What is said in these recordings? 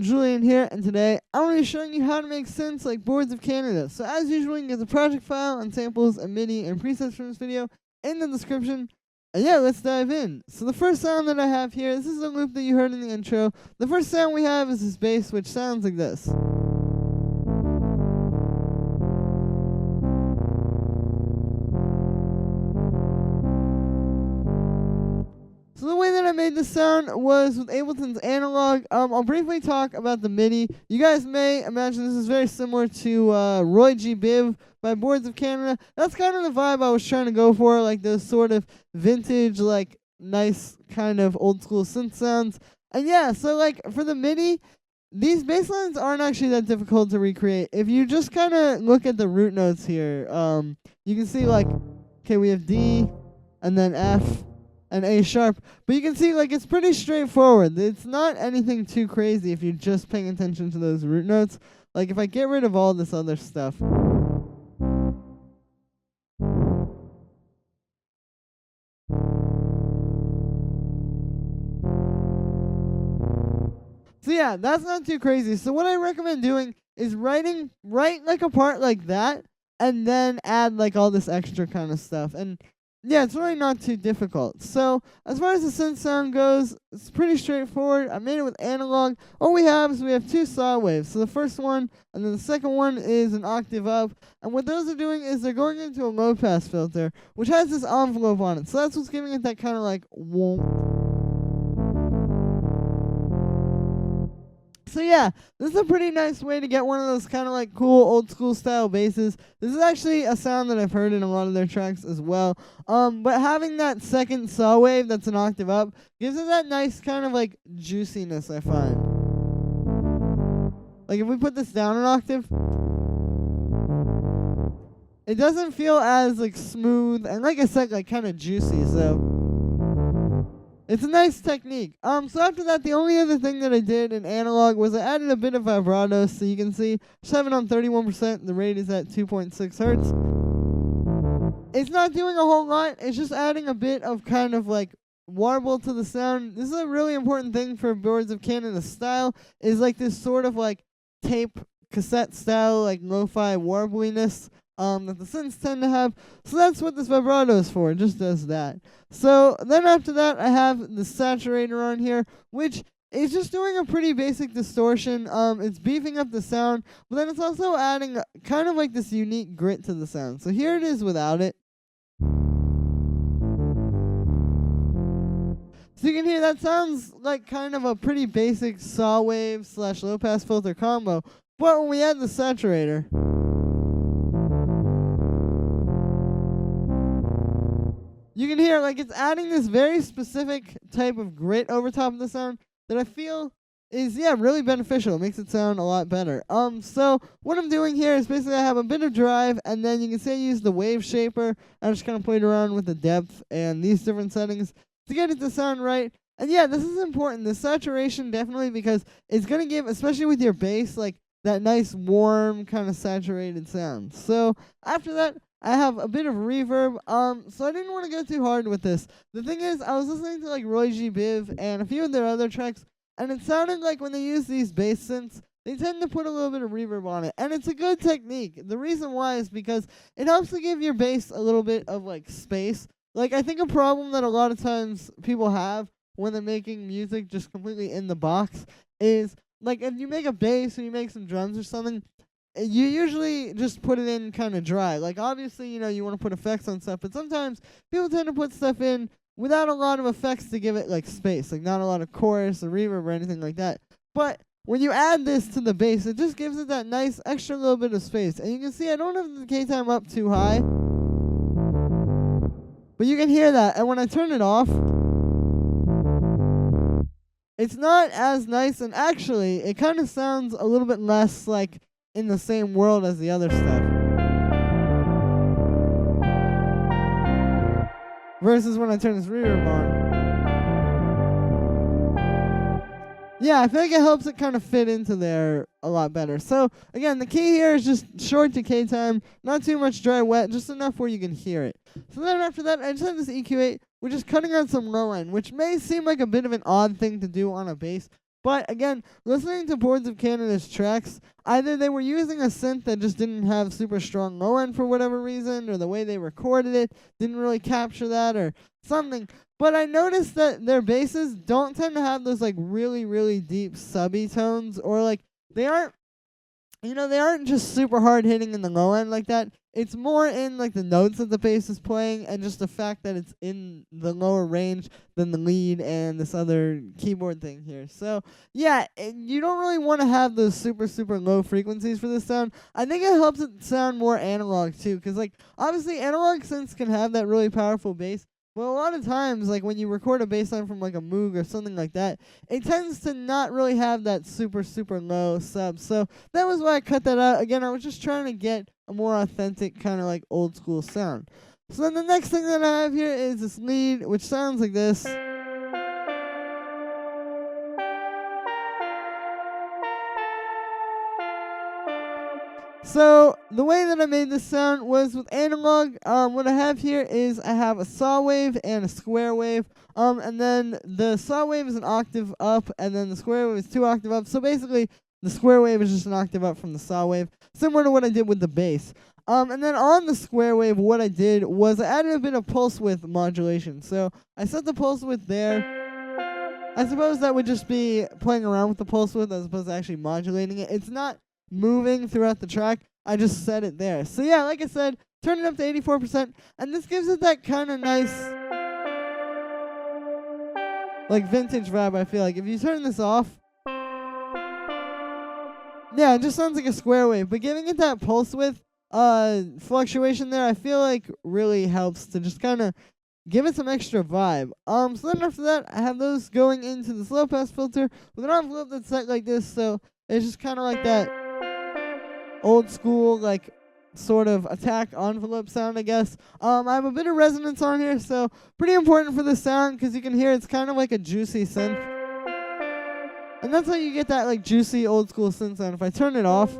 Julian here, and today I'm going to be showing you how to make synths like Boards of Canada. So as usual, you can get the project file and samples and MIDI and presets from this video in the description. And yeah, let's dive in. So the first sound that I have here, this is a loop that you heard in the intro. The first sound we have is this bass, which sounds like this. So the way that I made this sound was with Ableton's Analog. I'll briefly talk about the MIDI. You guys may imagine this is very similar to Roy G. Biv by Boards of Canada. That's kind of the vibe I was trying to go for, like those sort of vintage, like nice kind of old school synth sounds. And yeah, so like for the MIDI, these bass lines aren't actually that difficult to recreate. If you just kind of look at the root notes here, you can see like, okay, we have D and then F and A sharp, but you can see like it's pretty straightforward. It's not anything too crazy if you're just paying attention to those root notes. Like if I get rid of all this other stuff, so yeah, that's not too crazy. So what I recommend doing is write like a part like that, and then add like all this extra kind of stuff. And yeah, it's really not too difficult. So as far as the synth sound goes, it's pretty straightforward. I made it with analog. All we have is we have two saw waves. So the first one and then the second one is an octave up. And what those are doing is they're going into a low pass filter, which has this envelope on it. So that's what's giving it that kind of like whoomp. So yeah, this is a pretty nice way to get one of those kind of like cool old school style basses. This is actually a sound that I've heard in a lot of their tracks as well. But having that second saw wave that's an octave up gives it that nice kind of like juiciness, I find. Like if we put this down an octave, it doesn't feel as like smooth and like I said, like kind of juicy, so it's a nice technique. So after that, the only other thing that I did in analog was I added a bit of vibrato. So you can see 7 on 31%. The rate is at 2.6 hertz. It's not doing a whole lot. It's just adding a bit of kind of like warble to the sound. This is a really important thing for Boards of Canada style. Is like this sort of like tape cassette style like lo-fi warbliness that the synths tend to have. So that's what this vibrato is for. It just does that. So then after that, I have the saturator on here, which is just doing a pretty basic distortion. It's beefing up the sound, but then it's also adding kind of like this unique grit to the sound. So here it is without it. So you can hear that sounds like kind of a pretty basic saw wave / low pass filter combo. But when we add the saturator, you can hear like it's adding this very specific type of grit over top of the sound that I feel is really beneficial. It makes it sound a lot better. So what I'm doing here is basically I have a bit of drive, and then you can see I use the wave shaper. I just kind of played around with the depth and these different settings to get it to sound right. And yeah, this is important. The saturation definitely, because it's gonna give, especially with your bass, like that nice warm kind of saturated sound. So after that, I have a bit of reverb, so I didn't want to go too hard with this. The thing is, I was listening to like Roy G. Biv and a few of their other tracks, and it sounded like when they use these bass synths, they tend to put a little bit of reverb on it, and it's a good technique. The reason why is because it helps to give your bass a little bit of like space. Like I think a problem that a lot of times people have when they're making music just completely in the box is like if you make a bass or you make some drums or something, you usually just put it in kind of dry. Like obviously, you want to put effects on stuff, but sometimes people tend to put stuff in without a lot of effects to give it like space, like not a lot of chorus or reverb or anything like that. But when you add this to the bass, it just gives it that nice extra little bit of space. And you can see I don't have the decay time up too high, but you can hear that. And when I turn it off, it's not as nice, and actually it kind of sounds a little bit less like in the same world as the other stuff. Versus when I turn this reverb on. Yeah, I feel like it helps it kind of fit into there a lot better. So, again, the key here is just short decay time, not too much dry wet, just enough where you can hear it. So then after that, I just have this EQ8, which is cutting out some low end, which may seem like a bit of an odd thing to do on a bass, But again, listening to Boards of Canada's tracks, either they were using a synth that just didn't have super strong low end for whatever reason, or the way they recorded it didn't really capture that, or something. But I noticed that their basses don't tend to have those like really, really deep subby tones, or like they aren't, they aren't just super hard hitting in the low end like that. It's more in like the notes that the bass is playing, and just the fact that it's in the lower range than the lead and this other keyboard thing here. So yeah, you don't really want to have those super, super low frequencies for this sound. I think it helps it sound more analog too, because like obviously analog synths can have that really powerful bass. Well, a lot of times, like when you record a bass line from like a Moog or something like that, it tends to not really have that super, super low sub. So that was why I cut that out. Again, I was just trying to get a more authentic kind of like old school sound. So then the next thing that I have here is this lead, which sounds like this. So the way that I made this sound was with analog. What I have here is I have a saw wave and a square wave. And then the saw wave is an octave up, and then the square wave is 2 octaves up. So basically, the square wave is just an octave up from the saw wave, similar to what I did with the bass. And then on the square wave, what I did was I added a bit of pulse width modulation. So I set the pulse width there. I suppose that would just be playing around with the pulse width as opposed to actually modulating it. It's not moving throughout the track. I just set it there. So yeah, like I said, turn it up to 84%, and this gives it that kind of nice, like vintage vibe. I feel like if you turn this off, yeah, it just sounds like a square wave. But giving it that pulse width fluctuation there, I feel like really helps to just kind of give it some extra vibe. So then after that, I have those going into this low pass filter with an envelope that's set like this. So it's just kind of like that old school, like, sort of attack envelope sound, I guess. I have a bit of resonance on here, so pretty important for the sound, because you can hear it's kind of like a juicy synth. And that's how you get that, like, juicy old school synth sound. If I turn it off,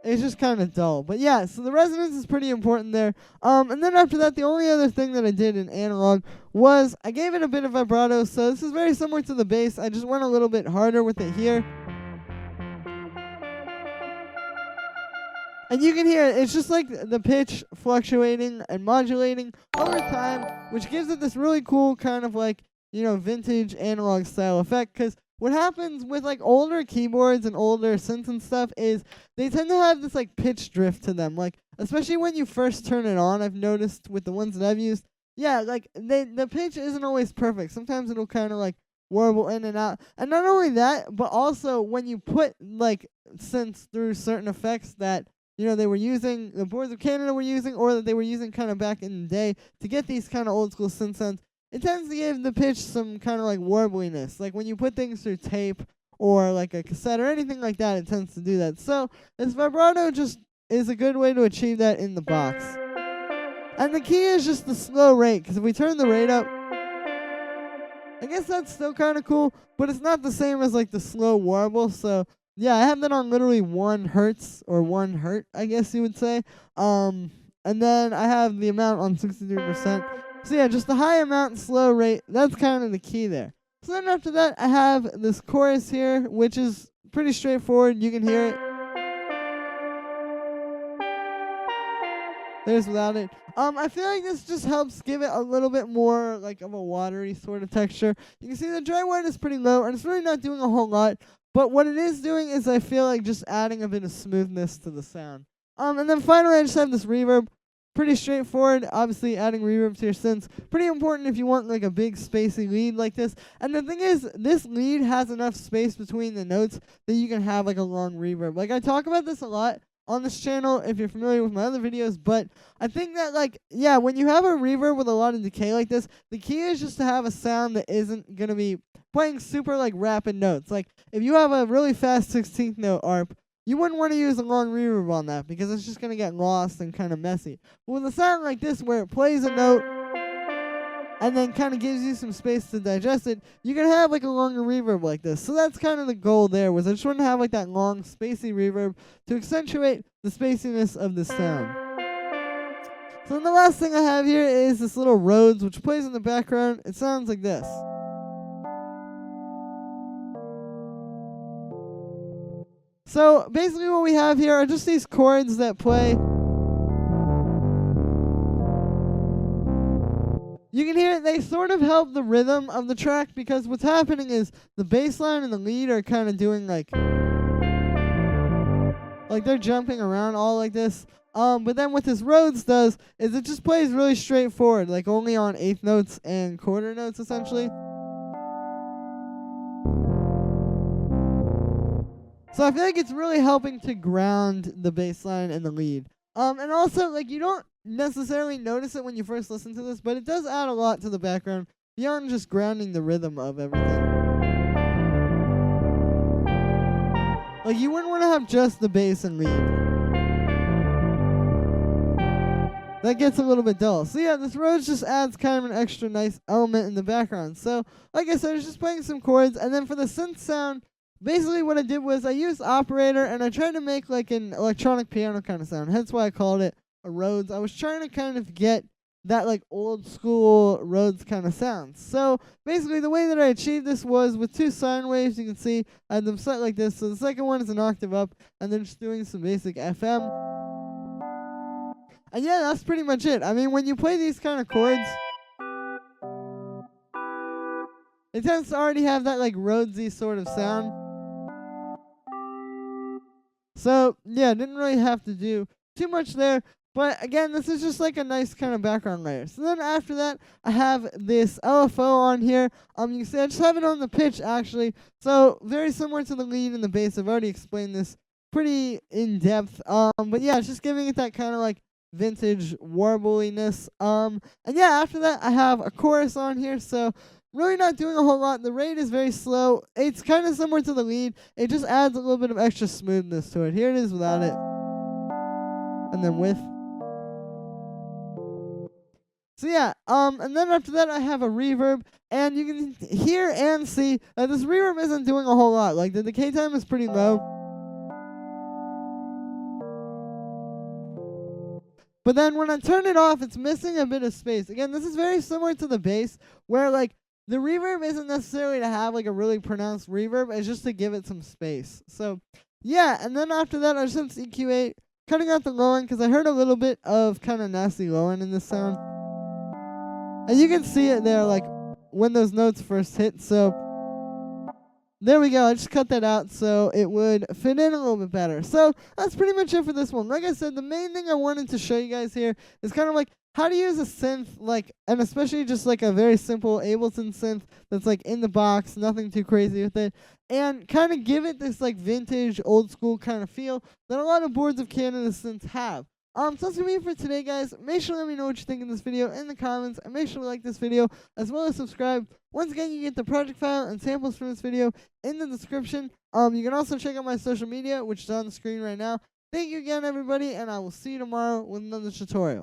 it's just kind of dull. But yeah, so the resonance is pretty important there. And then after that, the only other thing that I did in analog was I gave it a bit of vibrato. So this is very similar to the bass. I just went a little bit harder with it here. And you can hear it. It's just like the pitch fluctuating and modulating over time, which gives it this really cool kind of like, vintage analog style effect. Because what happens with like older keyboards and older synths and stuff is they tend to have this like pitch drift to them. Like, especially when you first turn it on, I've noticed with the ones that I've used. Yeah, like the pitch isn't always perfect. Sometimes it'll kind of like warble in and out. And not only that, but also when you put like synths through certain effects that they were using, the Boards of Canada were using, or that they were using kind of back in the day to get these kind of old school synth sounds, it tends to give the pitch some kind of like warbliness. Like when you put things through tape or like a cassette or anything like that, it tends to do that. So this vibrato just is a good way to achieve that in the box. And the key is just the slow rate, because if we turn the rate up, I guess that's still kind of cool, but it's not the same as like the slow warble. So yeah, I have that on literally 1 hertz or 1 hertz, I guess you would say. And then I have the amount on 63%. So yeah, just the high amount and slow rate, that's kind of the key there. So then after that, I have this chorus here, which is pretty straightforward. You can hear it. There's without it. I feel like this just helps give it a little bit more like of a watery sort of texture. You can see the dry wet is pretty low, and it's really not doing a whole lot. But what it is doing is I feel like just adding a bit of smoothness to the sound. And then finally I just have this reverb. Pretty straightforward. Obviously adding reverb to your synths. Pretty important if you want like a big spacey lead like this. And the thing is, this lead has enough space between the notes that you can have like a long reverb. Like I talk about this a lot on this channel if you're familiar with my other videos, but I think that like, yeah, when you have a reverb with a lot of decay like this, the key is just to have a sound that isn't going to be playing super like rapid notes. Like if you have a really fast 16th note arp, you wouldn't want to use a long reverb on that because it's just going to get lost and kind of messy. But with a sound like this where it plays a note and then kind of gives you some space to digest it, you can have like a longer reverb like this. So that's kind of the goal there, was I just want to have like that long spacey reverb to accentuate the spaciness of the sound. So then the last thing I have here is this little Rhodes, which plays in the background. It sounds like this. So basically what we have here are just these chords that play. You can hear they sort of help the rhythm of the track, because what's happening is the bass line and the lead are kind of doing like they're jumping around all like this. But then what this Rhodes does is it just plays really straightforward, like only on eighth notes and quarter notes essentially. So I feel like it's really helping to ground the bass line and the lead. And also, like, you don't necessarily notice it when you first listen to this, but it does add a lot to the background beyond just grounding the rhythm of everything. Like, you wouldn't want to have just the bass and lead. That gets a little bit dull. So yeah, this Rhodes just adds kind of an extra nice element in the background. So, like I said, I was just playing some chords, and then for the synth sound, basically what I did was I used operator, and I tried to make like an electronic piano kind of sound. Hence why I called it a Rhodes. I was trying to kind of get that like old school Rhodes kind of sound. So basically the way that I achieved this was with two sine waves. You can see I had them set like this. So the second one is an octave up, and then just doing some basic FM. And yeah, that's pretty much it. I mean, when you play these kind of chords, it tends to already have that like Rhodesy sort of sound. So yeah, didn't really have to do too much there. But again, this is just like a nice kind of background layer. So then after that, I have this LFO on here. You can see I just have it on the pitch actually. So very similar to the lead and the bass. I've already explained this pretty in depth. But yeah, it's just giving it that kind of like vintage warbliness. And yeah, after that I have a chorus on here. So really not doing a whole lot. The rate is very slow. It's kind of similar to the lead. It just adds a little bit of extra smoothness to it. Here it is without it. And then with. So yeah, and then after that I have a reverb, and you can hear and see that this reverb isn't doing a whole lot. Like the decay time is pretty low. But then when I turn it off, it's missing a bit of space. Again, this is very similar to the bass, where like the reverb isn't necessarily to have like a really pronounced reverb, it's just to give it some space. So yeah, and then after that I just have EQ8, cutting out the low end, because I heard a little bit of kind of nasty low end in this sound. And you can see it there, like, when those notes first hit. So, there we go. I just cut that out so it would fit in a little bit better. So, that's pretty much it for this one. Like I said, the main thing I wanted to show you guys here is kind of like how to use a synth, like, and especially just like a very simple Ableton synth that's like in the box, nothing too crazy with it, and kind of give it this like vintage, old school kind of feel that a lot of Boards of Canada synths have. So that's going to be it for today, guys. Make sure to let me know what you think of this video in the comments, and make sure to like this video, as well as subscribe. Once again, you get the project file and samples from this video in the description. You can also check out my social media, which is on the screen right now. Thank you again, everybody, and I will see you tomorrow with another tutorial.